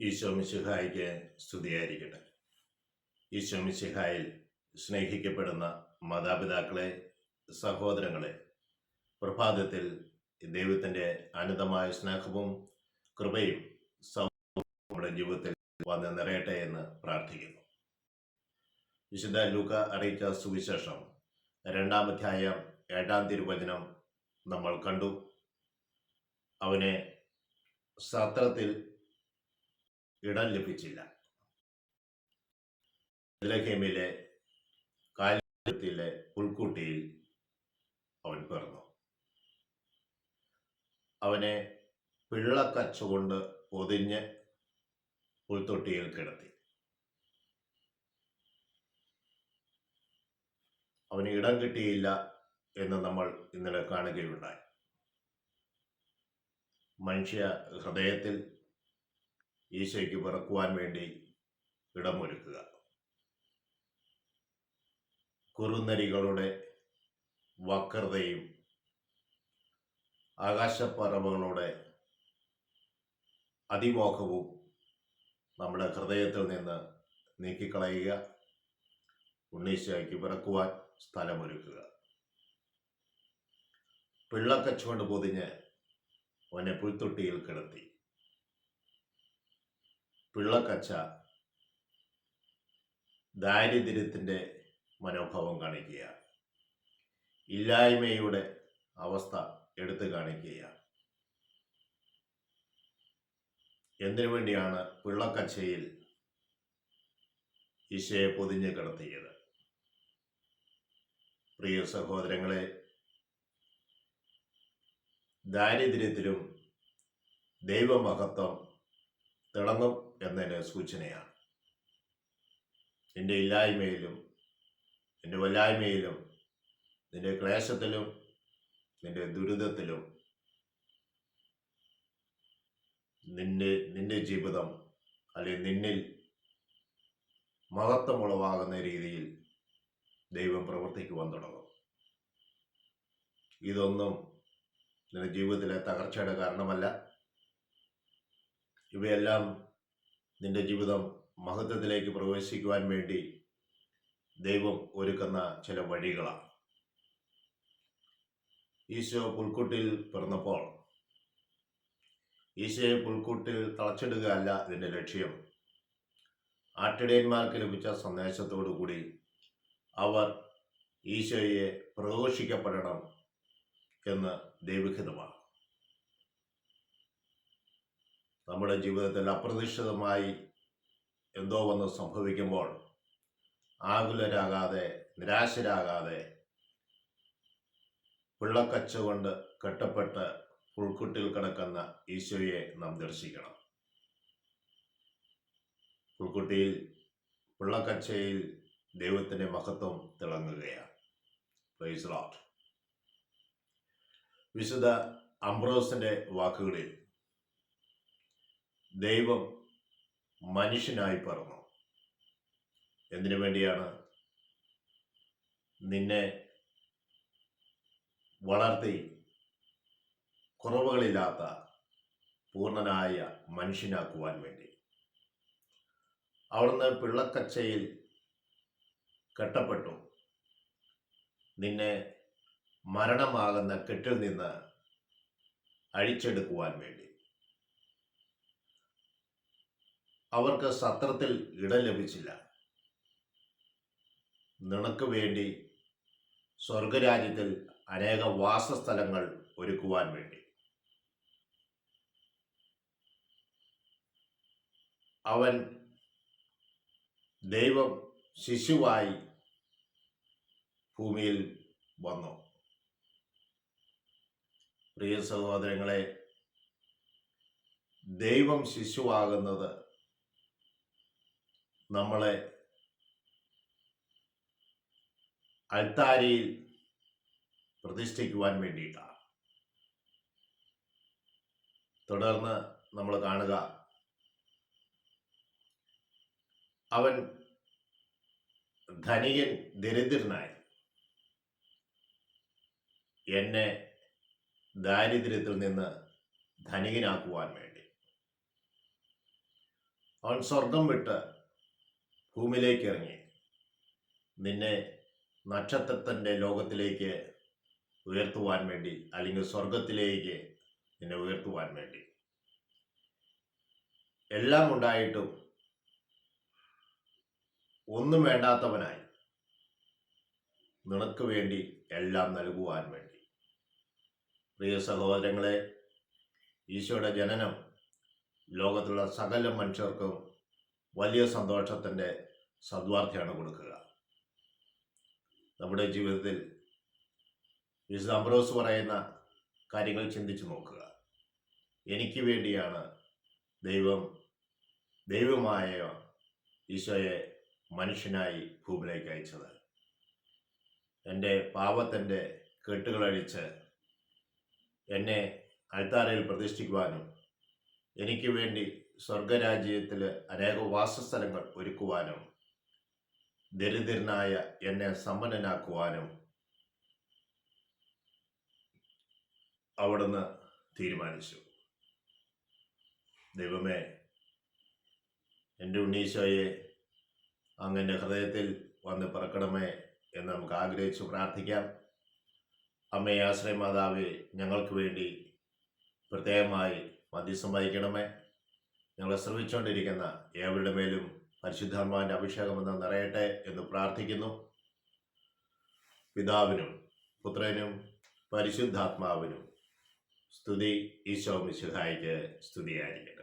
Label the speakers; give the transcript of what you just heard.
Speaker 1: ഈശോ മിശിഹായിക്ക് സ്തുതിയായിരിക്കട്ടെ. ഈശോ മിശിഹായിൽ സ്നേഹിക്കപ്പെടുന്ന മാതാപിതാക്കളെ, സഹോദരങ്ങളെ, പ്രഭാതത്തിൽ ദൈവത്തിൻ്റെ അനന്തമായ സ്നേഹവും കൃപയും നമ്മുടെ ജീവിതത്തിൽ വന്ന് നിറയട്ടെ എന്ന് പ്രാർത്ഥിക്കുന്നു. വിശുദ്ധ ലൂക്ക അറിയിച്ച സുവിശേഷം 2-ാം അധ്യായം 7-ാം തിരുവചനം നമ്മൾ കണ്ടു. അവനെ സത്രത്തിൽ ഇടം ലഭിച്ചില്ല. ബെത്ലഹേമിലെ കാലിലെ പുൽക്കൂട്ടിയിൽ അവൻ പിറന്നു. അവനെ പിള്ളക്കച്ച കൊണ്ട് പൊതിഞ്ഞ് പുൽത്തൊട്ടിയിൽ കിടത്തി. അവന് ഇടം കിട്ടിയില്ല എന്ന് നമ്മൾ ഇന്നലെ കാണുകയുണ്ടായി. മനുഷ്യ ഹൃദയത്തിൽ ഈശോയ്ക്ക് പിറക്കുവാൻ വേണ്ടി ഇടമൊരുക്കുക. കുറുനരികളുടെ വക്രതയും ആകാശപ്പറവുകളുടെ അതിമോഹവും നമ്മുടെ ഹൃദയത്തിൽ നിന്ന് നീക്കിക്കളയുക. ഉണ്ണീശോയ്ക്ക് പിറക്കുവാൻ സ്ഥലമൊരുക്കുക. പിള്ളക്കച്ച കൊണ്ട് പൊതിഞ്ഞ് അവനെ പുൽത്തൊട്ടിയിൽ കിടത്തി. പിള്ളക്കച്ച ദാരിദ്ര്യത്തിൻ്റെ മനോഭാവം കാണിക്കുകയാണ്. ഇല്ലായ്മയുടെ അവസ്ഥ എടുത്തു കാണിക്കുകയാണ്. എന്തിനു വേണ്ടിയാണ് പിള്ളക്കച്ചയിൽ ഈശോയെ പൊതിഞ്ഞ് കിടത്തിയത്? പ്രിയ സഹോദരങ്ങളെ, ദാരിദ്ര്യത്തിലും ദൈവമഹത്വം തിളങ്ങും എന്നതിന് സൂചനയാണ്. നിന്റെ ഇല്ലായ്മയിലും നിന്റെ വല്ലായ്മയിലും നിന്റെ ക്ലേശത്തിലും നിന്റെ ദുരിതത്തിലും നിന്റെ ജീവിതം അല്ലെങ്കിൽ നിന്നിൽ മഹത്വമുളവാകുന്ന രീതിയിൽ ദൈവം പ്രവർത്തിക്കുവാൻ തുടങ്ങും. ഇതൊന്നും നിന്റെ ജീവിതത്തിലെ തകർച്ചയുടെ കാരണമല്ല. ഇവയെല്ലാം നിന്റെ ജീവിതം മഹത്വത്തിലേക്ക് പ്രവേശിക്കുവാൻ വേണ്ടി ദൈവം ഒരുക്കുന്ന ചില വഴികളാണ്. ഈശോ പുൽക്കൂട്ടിൽ പിറന്നപ്പോൾ ഈശോയെ പുൽക്കൂട്ടിൽ തളച്ചിടുക അല്ല ഇതിൻ്റെ ലക്ഷ്യം. ആട്ടിടയന്മാർക്ക് ലഭിച്ച സന്ദേശത്തോടു കൂടി അവർ ഈശോയെ പ്രഘോഷിക്കപ്പെടണം എന്ന് ദൈവഹിതമാണ്. നമ്മുടെ ജീവിതത്തിൽ അപ്രതീക്ഷിതമായി എന്തോ വന്ന് സംഭവിക്കുമ്പോൾ ആകുലരാകാതെ, നിരാശരാകാതെ, പിള്ളക്കച്ച കൊണ്ട് കെട്ടപ്പെട്ട് പുൽക്കുട്ടിൽ കിടക്കുന്ന ഈശോയെ നാം ദർശിക്കണം. പുൽക്കുട്ടിയിൽ പിള്ളക്കച്ചയിൽ ദൈവത്തിൻ്റെ മഹത്വം തിളങ്ങുകയാണ്. Praise the Lord. വിശുദ്ധ അംബ്രോസിന്റെ വാക്കുകളിൽ ദൈവം മനുഷ്യനായി പിറന്നു. എന്തിനു വേണ്ടിയാണ്? നിന്നെ വളർത്തി കുറവുകളില്ലാത്ത പൂർണ്ണനായ മനുഷ്യനാക്കുവാൻ വേണ്ടി. അവിടുന്ന് പിള്ളക്കച്ചയിൽ കെട്ടപ്പെട്ടു. നിന്നെ മരണമാകുന്ന കെട്ടിൽ നിന്ന് അഴിച്ചെടുക്കുവാൻ വേണ്ടി. അവർക്ക് സത്രത്തിൽ ഇടം ലഭിച്ചില്ല. നിനക്ക് വേണ്ടി സ്വർഗരാജ്യത്തിൽ അനേക വാസസ്ഥലങ്ങൾ ഒരുക്കുവാൻ വേണ്ടി. അവൻ ദൈവം ശിശുവായി ഭൂമിയിൽ വന്നു. പ്രിയ സഹോദരങ്ങളെ, ദൈവം ശിശുവാകുന്നത് നമ്മളെ അൾത്താരയിൽ പ്രതിഷ്ഠിക്കുവാൻ വേണ്ടിയിട്ടാണ്. തുടർന്ന് നമ്മൾ കാണുക, അവൻ ധനികൻ ദരിദ്രനായി എന്നെ ദാരിദ്ര്യത്തിൽ നിന്ന് ധനികനാക്കുവാൻ വേണ്ടി. അവൻ സ്വർഗം വിട്ട് ഭൂമിയിലേക്ക് ഇറങ്ങി നിന്നെ നക്ഷത്രത്തിൻ്റെ ലോകത്തിലേക്ക് ഉയർത്തുവാൻ വേണ്ടി, അല്ലെങ്കിൽ സ്വർഗത്തിലേക്ക് നിന്നെ ഉയർത്തുവാൻ വേണ്ടി. എല്ലാം ഉണ്ടായിട്ടും ഒന്നും വേണ്ടാത്തവനായി നിനക്ക് വേണ്ടി എല്ലാം നൽകുവാൻ വേണ്ടി. പ്രിയ സഹോദരങ്ങളെ, ഈശോയുടെ ജനനം ലോകത്തുള്ള സകല മനുഷ്യർക്കും വലിയ സന്തോഷത്തിൻ്റെ സദ്വാർത്തയാണ് കൊടുക്കുക. നമ്മുടെ ജീവിതത്തിൽ വിശുദ്ധ അംബ്രോസ് പറയുന്ന കാര്യങ്ങൾ ചിന്തിച്ചു നോക്കുക. എനിക്ക് വേണ്ടിയാണ് ദൈവമായ ഈശോയെ മനുഷ്യനായി ഭൂമിയിലേക്ക് അയച്ചത്. എൻ്റെ പാപത്തിൻ്റെ കെട്ടുകളഴിച്ച് എന്നെ അൾത്താരയിൽ പ്രതിഷ്ഠിക്കുവാനും എനിക്ക് വേണ്ടി സ്വർഗരാജ്യത്തിൽ അനേക വാസസ്ഥലങ്ങൾ ഒരുക്കുവാനും ദരിദ്രനായ എന്നെ സമ്പന്നനാക്കുവാനും അവിടുന്ന് തീരുമാനിച്ചു. ദൈവമേ, എൻ്റെ ഉണ്ണീശോയെ അങ്ങൻ്റെ ഹൃദയത്തിൽ വന്ന് പിറക്കണമേ എന്ന് നമുക്ക് ആഗ്രഹിച്ച് പ്രാർത്ഥിക്കാം. അമ്മേ ആശ്രയ മാതാവേ, ഞങ്ങൾക്ക് വേണ്ടി പ്രത്യേകമായി മധ്യസ്ഥം വഹിക്കണമേ. ഞങ്ങളെ ശ്രമിച്ചുകൊണ്ടിരിക്കുന്ന ഏവരുടെ മേലും പരിശുദ്ധാത്മാവിൻ്റെ അഭിഷേകം എന്ന് നിറയട്ടെ എന്ന് പ്രാർത്ഥിക്കുന്നു. പിതാവിനും പുത്രനും പരിശുദ്ധാത്മാവിനും സ്തുതി. ഈശോ മിശിഹായിക്ക് സ്തുതിയായിരിക്കട്ടെ.